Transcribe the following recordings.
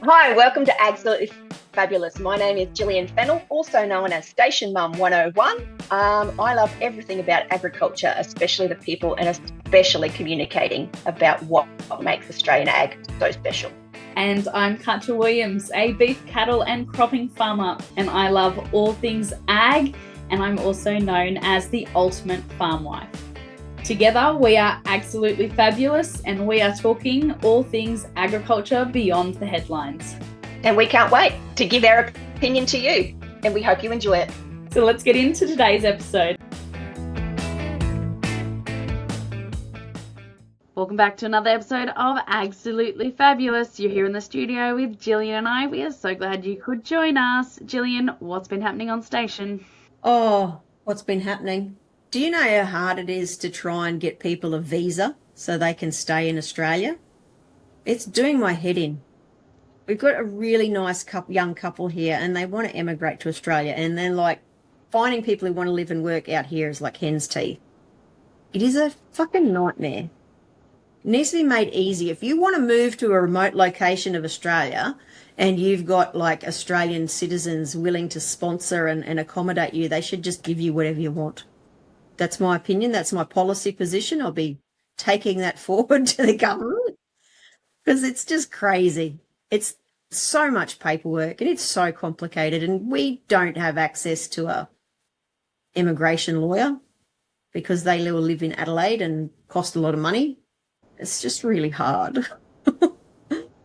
Hi, welcome to Absolutely Fabulous. My name is Gillian Fennell, also known as Station Mum 101. I love everything about agriculture, especially the people and especially communicating about what makes Australian ag so special. And I'm Katja Williams, a beef, cattle and cropping farmer, and I love all things ag, and I'm also known as the ultimate farm wife. Together, we are absolutely fabulous, and we are talking all things agriculture beyond the headlines. And we can't wait to give our opinion to you, and we hope you enjoy it. So let's get into today's episode. Welcome back to another episode of Absolutely Fabulous. You're here in the studio with Gillian and I. We are so glad you could join us. Gillian, what's been happening on station? Oh, what's been happening? Do you know how hard it is to try and get people a visa so they can stay in Australia? It's doing my head in. We've got a really nice young couple here and they want to emigrate to Australia, and then finding people who want to live and work out here is like hen's teeth. It is a fucking nightmare. It needs to be made easy. If you want to move to a remote location of Australia and you've got Australian citizens willing to sponsor and accommodate you, they should just give you whatever you want. That's my opinion. That's my policy position. I'll be taking that forward to the government because it's just crazy. It's so much paperwork and it's so complicated, and we don't have access to a immigration lawyer because they live in Adelaide and cost a lot of money. It's just really hard.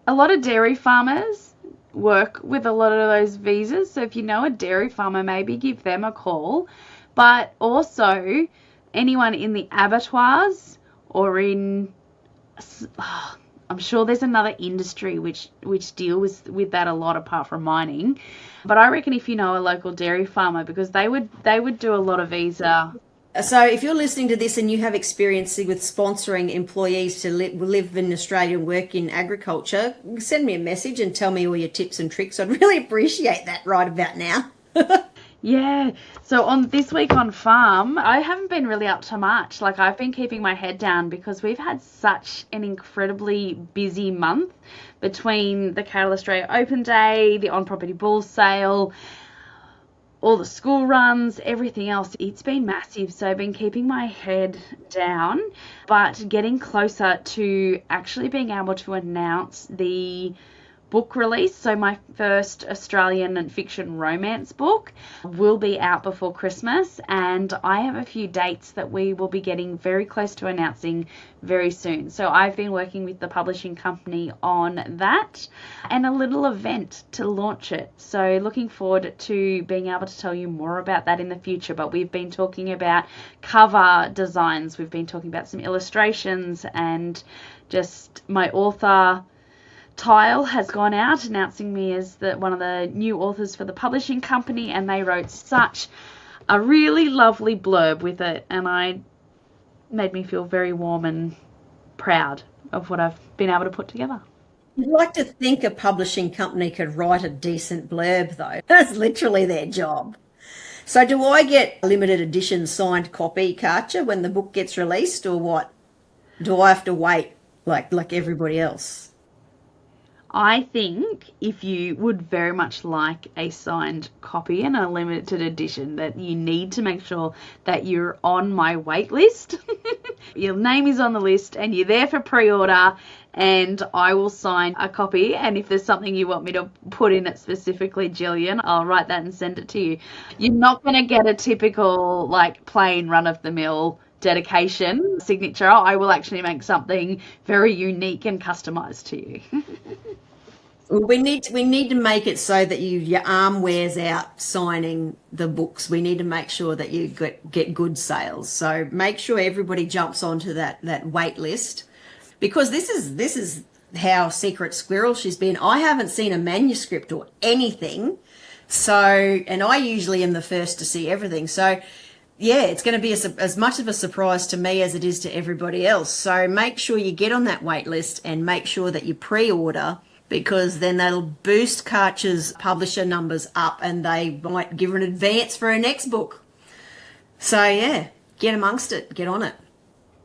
A lot of dairy farmers work with a lot of those visas. So if you know a dairy farmer, maybe give them a call. But also anyone in the abattoirs or in, I'm sure there's another industry which deals with that a lot apart from mining. But I reckon if you know a local dairy farmer, because they would do a lot of visa. So if you're listening to this and you have experience with sponsoring employees to live in Australia and work in agriculture, send me a message and tell me all your tips and tricks. I'd really appreciate that right about now. Yeah. So on this week on farm, I haven't been really up to much. I've been keeping my head down because we've had such an incredibly busy month between the Cattle Australia Open Day, the on-property bull sale, all the school runs, everything else. It's been massive. So I've been keeping my head down, but getting closer to actually being able to announce the book release. So my first Australian fiction romance book will be out before Christmas, and I have a few dates that we will be getting very close to announcing very soon. So I've been working with the publishing company on that and a little event to launch it. So looking forward to being able to tell you more about that in the future. But we've been talking about cover designs, we've been talking about some illustrations, and just my author Tile has gone out announcing me as one of the new authors for the publishing company, and they wrote such a really lovely blurb with it, and I made me feel very warm and proud of what I've been able to put together. You'd like to think a publishing company could write a decent blurb, though. That's literally their job. So do I get a limited edition signed copy, Katja, when the book gets released, or what? Do I have to wait like everybody else? I think if you would very much like a signed copy and a limited edition, that you need to make sure that you're on my wait list. Your name is on the list and you're there for pre-order, and I will sign a copy. And if there's something you want me to put in it specifically, Gillian, I'll write that and send it to you. You're not going to get a typical plain run-of-the-mill dedication signature. I will actually make something very unique and customized to you. We need to make it so that your arm wears out signing the books. We need to make sure that you get good sales. So make sure everybody jumps onto that wait list, because this is how Secret Squirrel she's been. I haven't seen a manuscript or anything. So, and I usually am the first to see everything. So yeah, it's going to be as much of a surprise to me as it is to everybody else. So make sure you get on that wait list and make sure that you pre-order, because then that'll boost Katja's publisher numbers up and they might give her an advance for her next book. So yeah, get amongst it, get on it.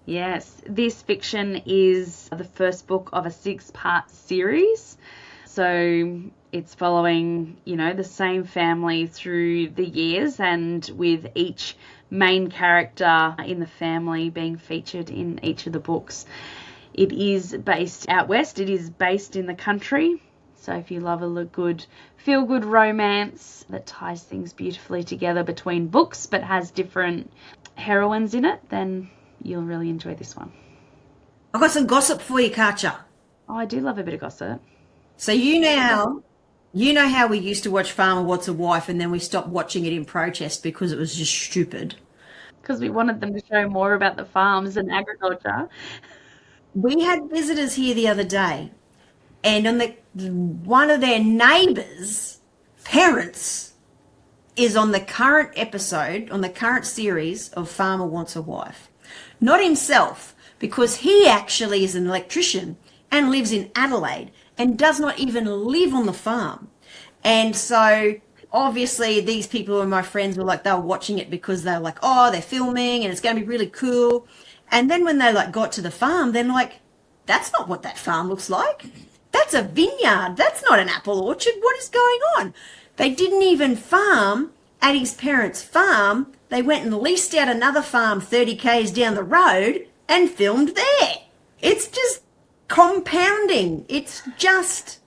Yes, this fiction is the first book of a 6-part series. So it's following, the same family through the years, and with each main character in the family being featured in each of the books. It is based out west. It is based in the country. So if you love a good feel-good romance that ties things beautifully together between books but has different heroines in it, then you'll really enjoy this one. I've got some gossip for you, Katja. Oh, I do love a bit of gossip. So you know how we used to watch Farmer What's a Wife and then we stopped watching it in protest because it was just stupid. Because we wanted them to show more about the farms and agriculture. We had visitors here the other day, and one of their neighbours' parents is on the current episode, on the current series of Farmer Wants a Wife. Not himself, because he actually is an electrician and lives in Adelaide and does not even live on the farm. And so obviously these people who are my friends were like, they were watching it because they were like, oh, they're filming and it's going to be really cool. And then when they got to the farm, they're like, that's not what that farm looks like. That's a vineyard. That's not an apple orchard. What is going on? They didn't even farm at his parents' farm. They went and leased out another farm 30 k's down the road and filmed there. It's just compounding. It's just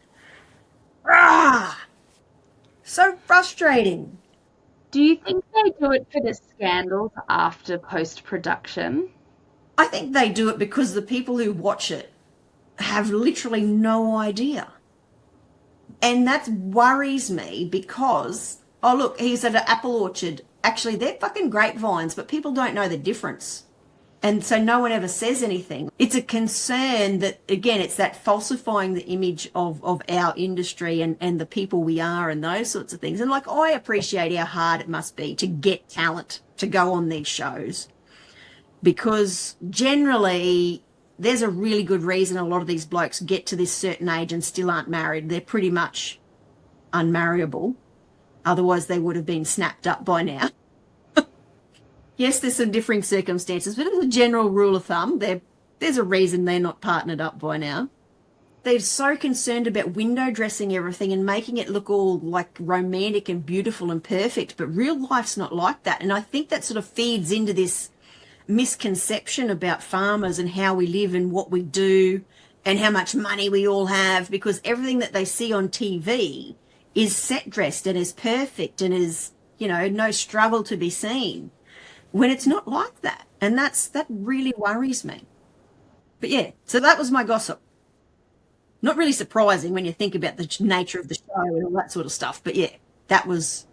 so frustrating. Do you think they do it for the scandals after post-production? I think they do it because the people who watch it have literally no idea. And that worries me because, oh, look, he's at an apple orchard. Actually, they're fucking grapevines, but people don't know the difference. And so no one ever says anything. It's a concern that, again, it's that falsifying the image of our industry and the people we are and those sorts of things. And I appreciate how hard it must be to get talent to go on these shows, because generally there's a really good reason a lot of these blokes get to this certain age and still aren't married. They're pretty much unmarriable. Otherwise they would have been snapped up by now. Yes, there's some differing circumstances, but as a general rule of thumb, there's a reason they're not partnered up by now. They're so concerned about window dressing everything and making it look all romantic and beautiful and perfect, but real life's not like that. And I think that sort of feeds into this misconception about farmers and how we live and what we do and how much money we all have, because everything that they see on TV is set dressed and is perfect and is, no struggle to be seen, when it's not like that. And that really worries me. But yeah, so that was my gossip. Not really surprising when you think about the nature of the show and all that sort of stuff. But yeah, that was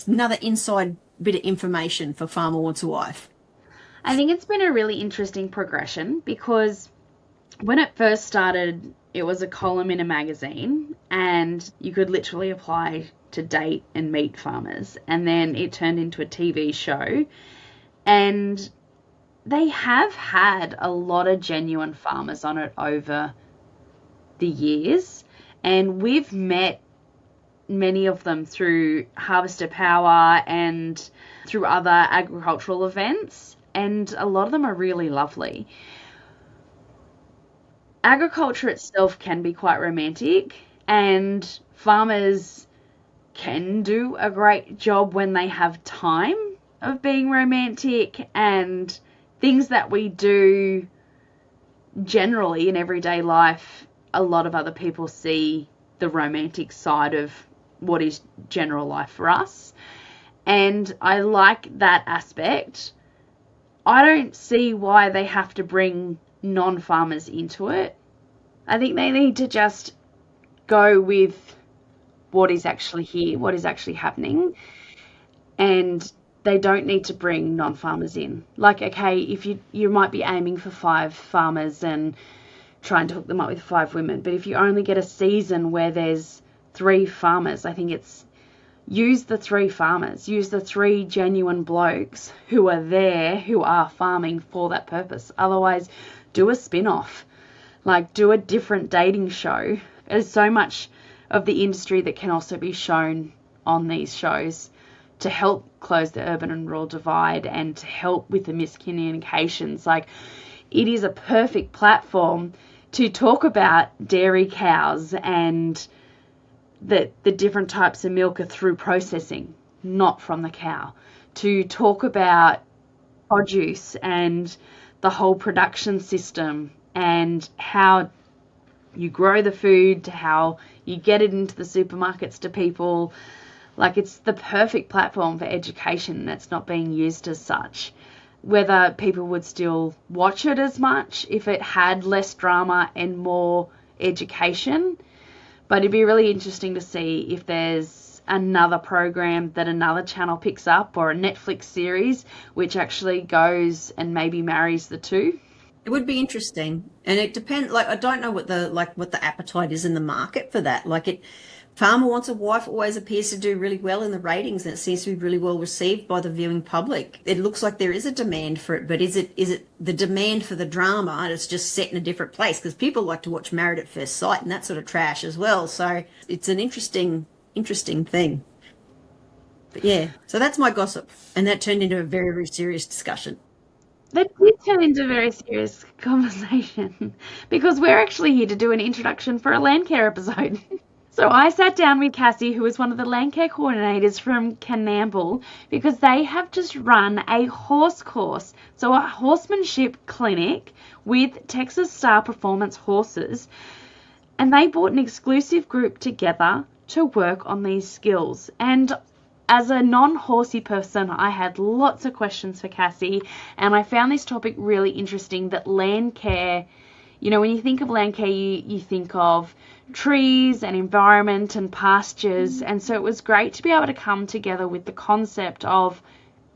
another inside bit of information for Farmer Wants a Wife. I think it's been a really interesting progression, because when it first started, it was a column in a magazine and you could literally apply to date and meet farmers. And then it turned into a TV show, and they have had a lot of genuine farmers on it over the years. And we've met many of them through Harvester Power and through other agricultural events. And a lot of them are really lovely. Agriculture itself can be quite romantic, and farmers can do a great job when they have time of being romantic, and things that we do generally in everyday life, a lot of other people see the romantic side of what is general life for us. And I like that aspect. I don't see why they have to bring non-farmers into it. I think they need to just go with what is actually here, what is actually happening, and they don't need to bring non-farmers in. Okay, if you might be aiming for 5 farmers and trying to hook them up with 5 women, but if you only get a season where there's 3 farmers, I think it's use the 3 farmers, use the 3 genuine blokes who are there, who are farming for that purpose. Otherwise, do a spin-off, do a different dating show. There's so much of the industry that can also be shown on these shows to help close the urban and rural divide and to help with the miscommunications. Like, it is a perfect platform to talk about dairy cows and the different types of milk are through processing, not from the cow. To talk about produce and the whole production system and how you grow the food to how you get it into the supermarkets to people. Like, it's the perfect platform for education that's not being used as such. Whether people would still watch it as much if it had less drama and more education. But it'd be really interesting to see if there's another program that another channel picks up, or a Netflix series which actually goes and maybe marries the two. It would be interesting, and it depends. Like, I don't know what the appetite is in the market for that. Like, Farmer Wants a Wife always appears to do really well in the ratings, and it seems to be really well received by the viewing public. It looks like there is a demand for it, but is it the demand for the drama, and it's just set in a different place? Because people like to watch Married at First Sight and that sort of trash as well. So it's an interesting thing. But yeah, so that's my gossip, and that turned into a very, very serious discussion. That did turn into a very serious conversation because we're actually here to do an introduction for a Landcare episode. So I sat down with Cassie, who is one of the Landcare coordinators from Coonamble, because they have just run a horse course, so a horsemanship clinic with Texas Star Performance horses, and they brought an exclusive group together to work on these skills. And as a non-horsey person, I had lots of questions for Cassie, and I found this topic really interesting, that Landcare, you know, when you think of Landcare, you think of trees and environment and pastures. And so it was great to be able to come together with the concept of,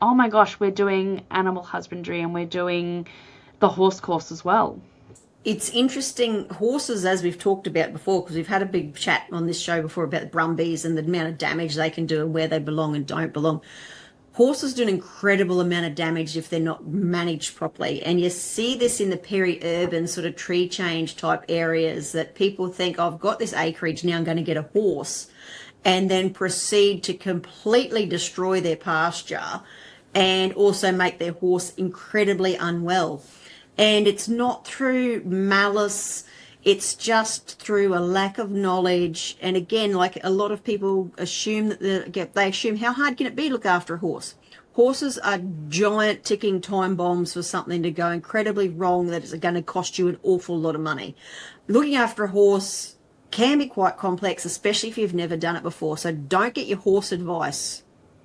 oh my gosh, we're doing animal husbandry and we're doing the horse course as well. It's interesting. Horses, as we've talked about before, because we've had a big chat on this show before about the brumbies and the amount of damage they can do and where they belong and don't belong. Horses do an incredible amount of damage if they're not managed properly. And you see this in the peri-urban sort of tree change type areas, that people think, oh, I've got this acreage, now I'm going to get a horse, and then proceed to completely destroy their pasture and also make their horse incredibly unwell. And it's not through malice, it's just through a lack of knowledge. And again, like, a lot of people assume that they assume, how hard can it be to look after a horse? Horses are giant ticking time bombs for something to go incredibly wrong that is going to cost you an awful lot of money. Looking after a horse can be quite complex, especially if you've never done it before. So don't get your horse advice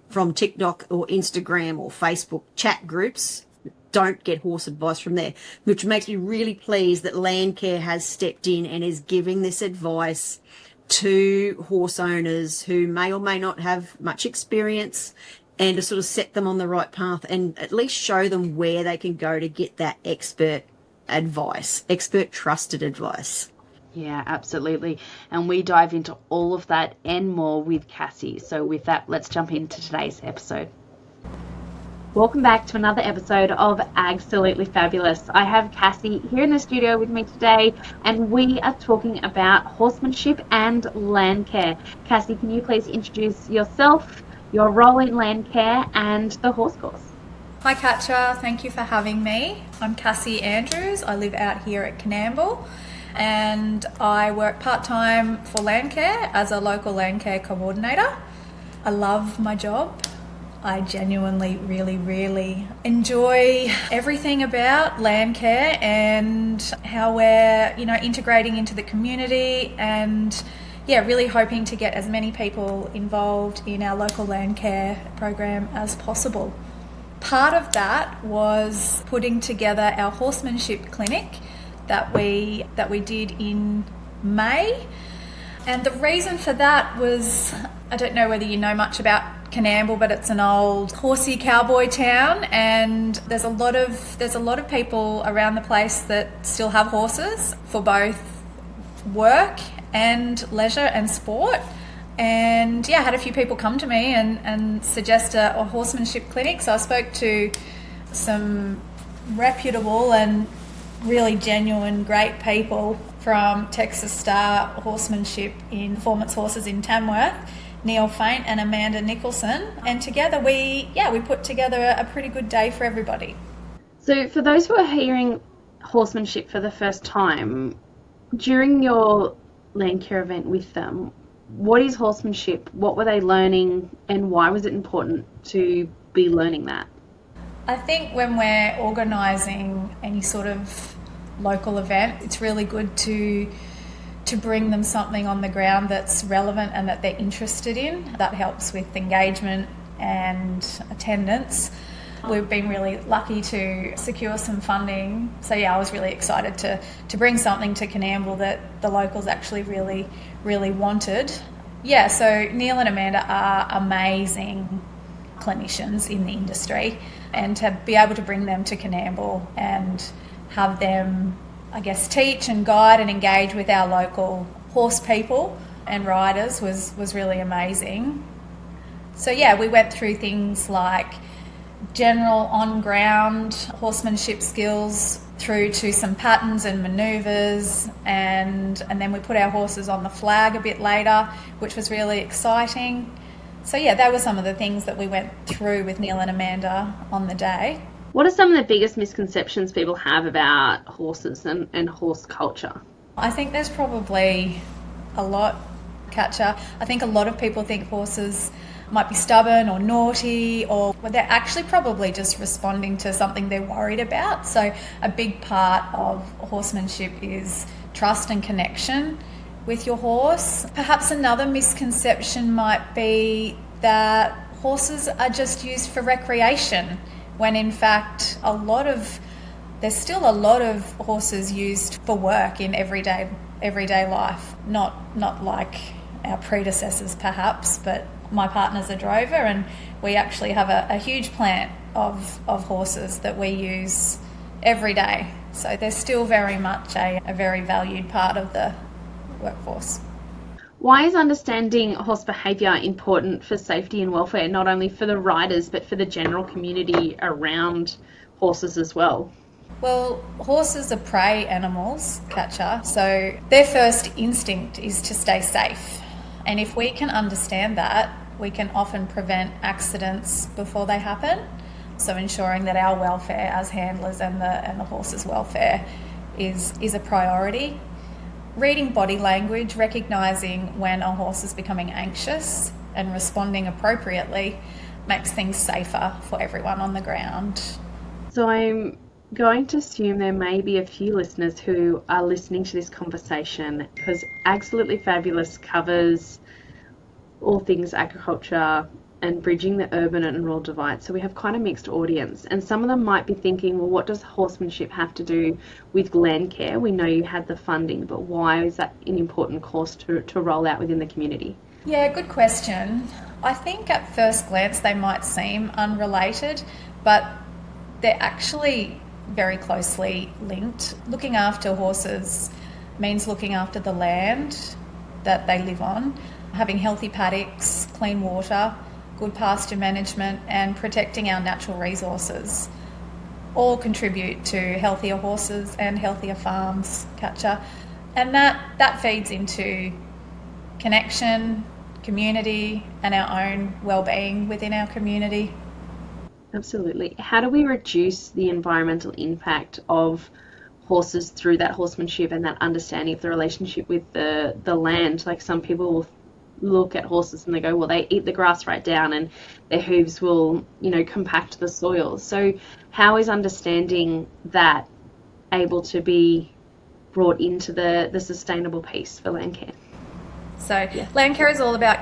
from TikTok or Instagram or Facebook chat groups. Don't get horse advice from there, which makes me really pleased that Landcare has stepped in and is giving this advice to horse owners who may or may not have much experience, and to sort of set them on the right path and at least show them where they can go to get that expert advice, expert trusted advice. Yeah, absolutely. And we dive into all of that and more with Cassie. So with that, let's jump into today's episode. Welcome back to another episode of Absolutely Fabulous. I have Cassie here in the studio with me today, and we are talking about horsemanship and Landcare. Cassie, can you please introduce yourself, your role in Landcare, and the horse course? Hi Katja, thank you for having me. I'm Cassie Andrews. I live out here at Coonamble, and I work part-time for Landcare as a local Landcare coordinator. I love my job. I genuinely really enjoy everything about Landcare and how we're, integrating into the community, and really hoping to get as many people involved in our local Landcare program as possible. Part of that was putting together our horsemanship clinic that we did in May. And the reason for that was, I don't know whether you know much about Coonamble, but it's an old horsey cowboy town, and there's a lot of people around the place that still have horses for both work and leisure and sport. And I had a few people come to me and suggest a horsemanship clinic. So I spoke to some reputable and really genuine great people from Texas Star Horsemanship in Performance Horses in Tamworth, Neil Faint and Amanda Nicholson, and together we put together a pretty good day for everybody. So for those who are hearing horsemanship for the first time, during your Landcare event with them, what is horsemanship? What were they learning, and why was it important to be learning that? I think when we're organising any sort of local event, it's really good to bring them something on the ground that's relevant and that they're interested in. That helps with engagement and attendance. We've been really lucky to secure some funding. So I was really excited to bring something to Coonamble that the locals actually really, really wanted. So Neil and Amanda are amazing clinicians in the industry, and to be able to bring them to Coonamble and have them, I guess, teach and guide and engage with our local horse people and riders was really amazing. So we went through things like general on-ground horsemanship skills through to some patterns and manoeuvres, and then we put our horses on the flag a bit later, which was really exciting. So that was some of the things that we went through with Neil and Amanda on the day. What are some of the biggest misconceptions people have about horses and horse culture? I think there's probably a lot, Katja. I think a lot of people think horses might be stubborn or naughty, or they're actually probably just responding to something they're worried about. So a big part of horsemanship is trust and connection with your horse. Perhaps another misconception might be that horses are just used for recreation, when in fact there's still a lot of horses used for work in everyday life. Not like our predecessors perhaps, but my partner's a drover, and we actually have a huge plant of horses that we use every day. So they're still very much a very valued part of the workforce. Why is understanding horse behaviour important for safety and welfare, not only for the riders but for the general community around horses as well? Well, horses are prey animals, Katja, so their first instinct is to stay safe. And if we can understand that, we can often prevent accidents before they happen. So ensuring that our welfare as handlers and the horse's welfare is a priority. Reading body language, recognising when a horse is becoming anxious and responding appropriately makes things safer for everyone on the ground. So I'm going to assume there may be a few listeners who are listening to this conversation, because Absolutely Fabulous covers all things agriculture and bridging the urban and rural divide. So we have quite a mixed audience, and some of them might be thinking, well, what does horsemanship have to do with Landcare? We know you had the funding, but why is that an important course to roll out within the community? Yeah, good question. I think at first glance they might seem unrelated, but they're actually very closely linked. Looking after horses means looking after the land that they live on, having healthy paddocks, clean water, good pasture management, and protecting our natural resources all contribute to healthier horses and healthier farms, Katja. And that feeds into connection, community, and our own well-being within our community. Absolutely. How do we reduce the environmental impact of horses through that horsemanship and that understanding of the relationship with the land? Like, some people will look at horses and they go, well, they eat the grass right down and their hooves will, compact the soil. So how is understanding that able to be brought into the sustainable piece for Landcare? So Landcare is all about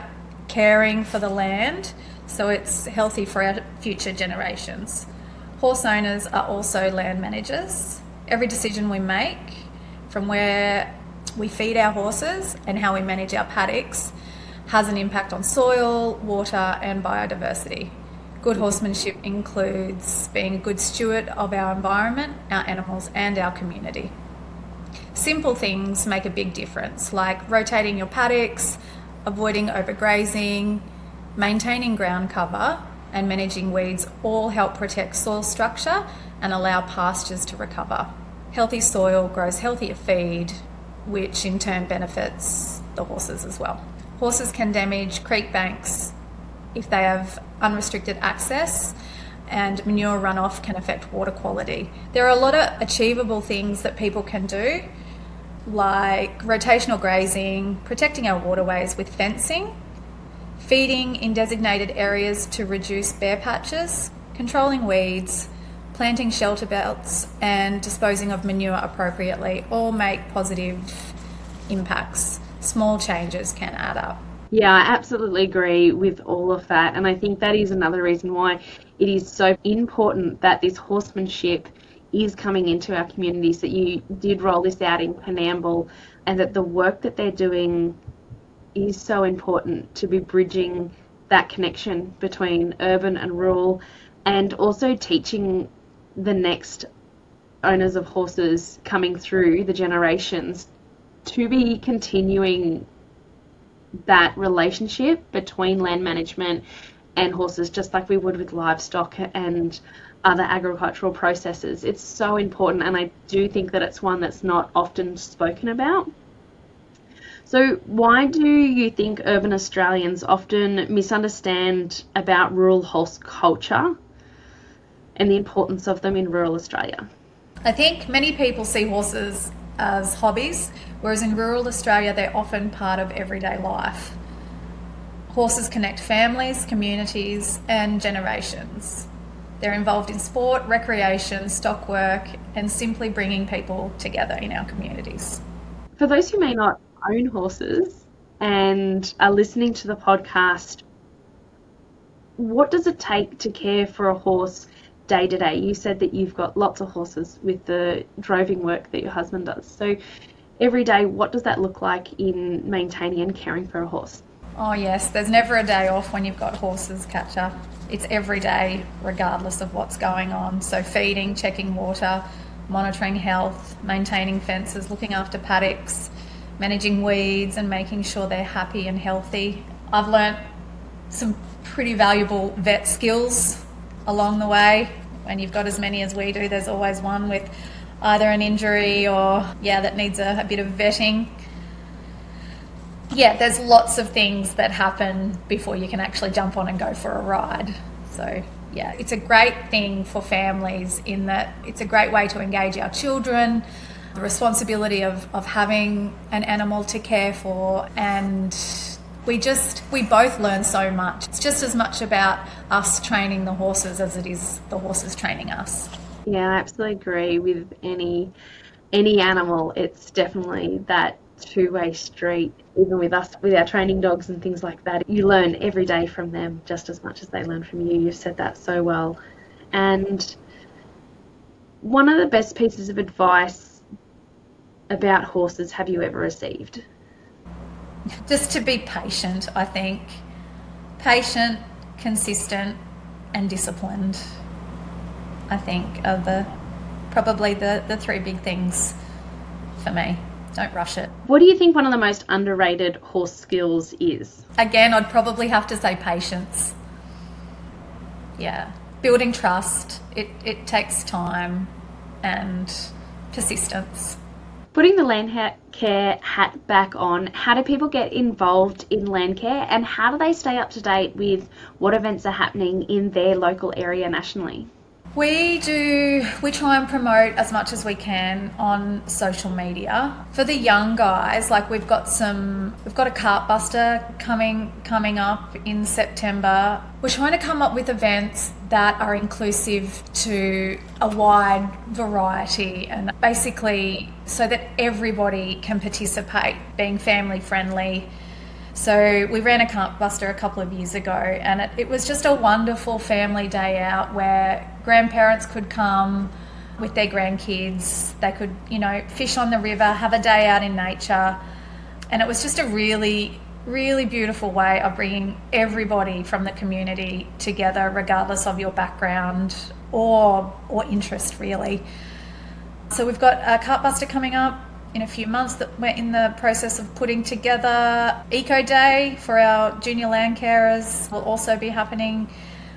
caring for the land, so it's healthy for our future generations. Horse owners are also land managers. Every decision we make, from where we feed our horses and how we manage our paddocks, has an impact on soil, water, and biodiversity. Good horsemanship includes being a good steward of our environment, our animals, and our community. Simple things make a big difference, like rotating your paddocks, avoiding overgrazing, maintaining ground cover, and managing weeds all help protect soil structure and allow pastures to recover. Healthy soil grows healthier feed, which in turn benefits the horses as well. Horses can damage creek banks if they have unrestricted access, and manure runoff can affect water quality. There are a lot of achievable things that people can do, like rotational grazing, protecting our waterways with fencing, feeding in designated areas to reduce bare patches, controlling weeds, planting shelter belts, and disposing of manure appropriately all make positive impacts. Small changes can add up. Yeah, I absolutely agree with all of that. And I think that is another reason why it is so important that this horsemanship is coming into our communities, that you did roll this out in Coonamble, and that the work that they're doing is so important to be bridging that connection between urban and rural, and also teaching the next owners of horses coming through the generations to be continuing that relationship between land management and horses, just like we would with livestock and other agricultural processes. It's so important, and I do think that it's one that's not often spoken about. So why do you think urban Australians often misunderstand about rural horse culture and the importance of them in rural Australia? I think many people see horses as hobbies, whereas in rural Australia they're often part of everyday life. Horses connect families, communities and generations. They're involved in sport, recreation, stock work, and simply bringing people together in our communities. For those who may not own horses and are listening to the podcast, what does it take to care for a horse day to day? You said that you've got lots of horses with the droving work that your husband does. So every day, what does that look like in maintaining and caring for a horse? Oh yes, there's never a day off when you've got horses, Katja. It's every day, regardless of what's going on. So feeding, checking water, monitoring health, maintaining fences, looking after paddocks, managing weeds and making sure they're happy and healthy. I've learnt some pretty valuable vet skills along the way. When you've got as many as we do, there's always one with either an injury or that needs a bit of vetting. Yeah, there's lots of things that happen before you can actually jump on and go for a ride. So yeah, it's a great thing for families in that it's a great way to engage our children, the responsibility of having an animal to care for, and we both learn so much. It's just as much about us training the horses as it is the horses training us. Yeah, I absolutely agree with any animal. It's definitely that two-way street. Even with us, with our training dogs and things like that, you learn every day from them just as much as they learn from you. You've said that so well. And one of the best pieces of advice about horses have you ever received? Just to be patient, I think. Patient, consistent and disciplined, I think, are probably the three big things for me. Don't rush it. What do you think one of the most underrated horse skills is? Again, I'd probably have to say patience. Yeah. Building trust. It takes time and persistence. Putting the Landcare hat back on, how do people get involved in Landcare, and how do they stay up to date with what events are happening in their local area nationally? We try and promote as much as we can on social media. For the young guys, like we've got a cart buster coming up in September. We're trying to come up with events that are inclusive to a wide variety, and basically so that everybody can participate, being family friendly. So we ran a cart buster a couple of years ago, and it was just a wonderful family day out where grandparents could come with their grandkids. They could, fish on the river, have a day out in nature. And it was just a really, really beautiful way of bringing everybody from the community together, regardless of your background or interest, really. So we've got a cart buster coming up in a few months that we're in the process of putting together. Eco Day for our junior land carers will also be happening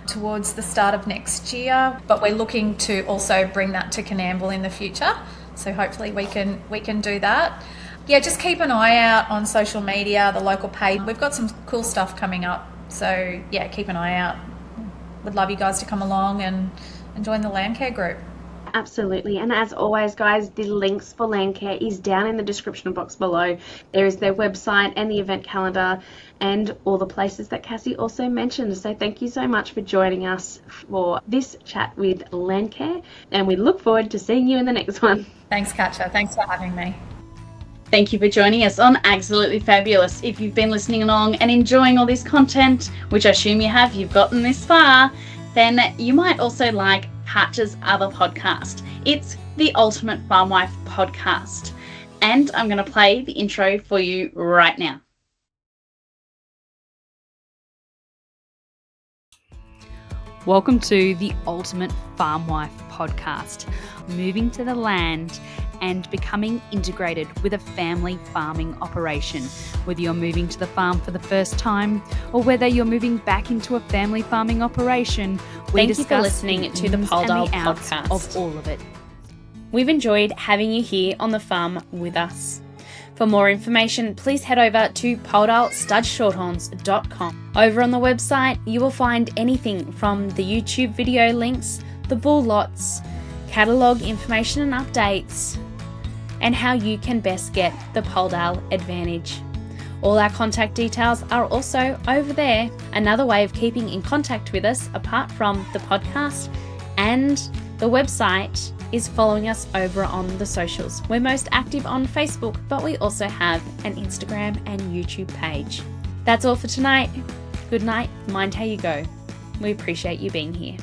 towards the start of next year, but we're looking to also bring that to Coonamble in the future, so hopefully we can do that. Yeah, just keep an eye out on social media, the local page. We've got some cool stuff coming up. So yeah, keep an eye out. Would love you guys to come along and join the Landcare group. Absolutely. And as always, guys, the links for Landcare is down in the description box below. There is their website and the event calendar and all the places that Cassie also mentioned. So thank you so much for joining us for this chat with Landcare, and we look forward to seeing you in the next one. Thanks, Katja. Thanks for having me. Thank you for joining us on Absolutely Fabulous. If you've been listening along and enjoying all this content, which I assume you have, you've gotten this far, then you might also like Patch's other podcast. It's the Ultimate Farm Wife podcast. And I'm going to play the intro for you right now. Welcome to the Ultimate Farm Wife podcast, moving to the land and becoming integrated with a family farming operation. Whether you're moving to the farm for the first time or whether you're moving back into a family farming operation, we discuss you for listening to the Pole Dale podcast of all of it. We've enjoyed having you here on the farm with us. For more information, please head over to poledalestudshorthorns.com. Over on the website, you will find anything from the YouTube video links, the bull lots, catalogue information and updates, and how you can best get the Poledale advantage. All our contact details are also over there. Another way of keeping in contact with us, apart from the podcast and the website, is following us over on the socials. We're most active on Facebook, but we also have an Instagram and YouTube page. That's all for tonight. Good night. Mind how you go. We appreciate you being here.